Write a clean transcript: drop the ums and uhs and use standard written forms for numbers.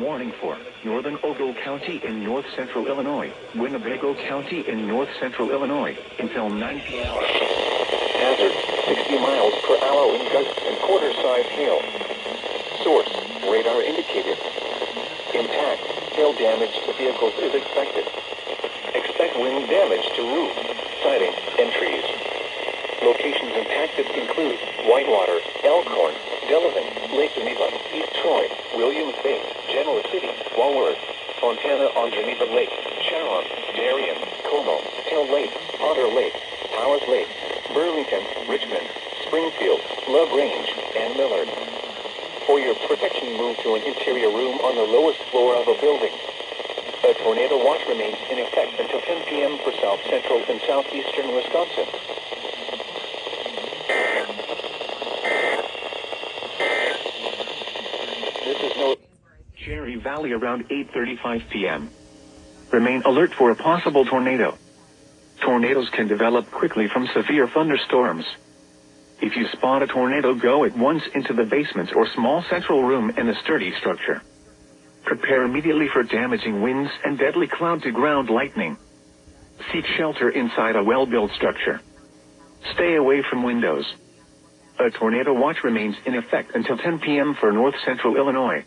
warning for northern Ogle County in north-central Illinois, Winnebago County in north-central Illinois, until 9 p.m. Hazard, 60 miles per hour wind gusts and quarter-size hail. Source, radar indicated. Impact, hail damage to vehicles is expected. Expect wind damage to roofs, siding, and trees. Locations impacted include Whitewater, Elkhorn, Delavan, Lake Geneva, East Troy, Williams Bay, Genoa City, Walworth, Fontana on Geneva Lake, Sharon, Darien, Como, Hill Lake, Otter Lake, Powers Lake, Burlington, Richmond, Springfield, Love Range, and Millard. For your protection, move to an interior room on the lowest floor of a building. A tornado watch remains in effect until 10 p.m. for south central and southeastern Wisconsin. This is Cherry Valley around 8:35 p.m. Remain alert for a possible tornado. Tornadoes can develop quickly from severe thunderstorms. If you spot a tornado, go at once into the basement or small central room in a sturdy structure. Prepare immediately for damaging winds and deadly cloud-to-ground lightning. Seek shelter inside a well-built structure. Stay away from windows. A tornado watch remains in effect until 10 p.m. for north-central Illinois.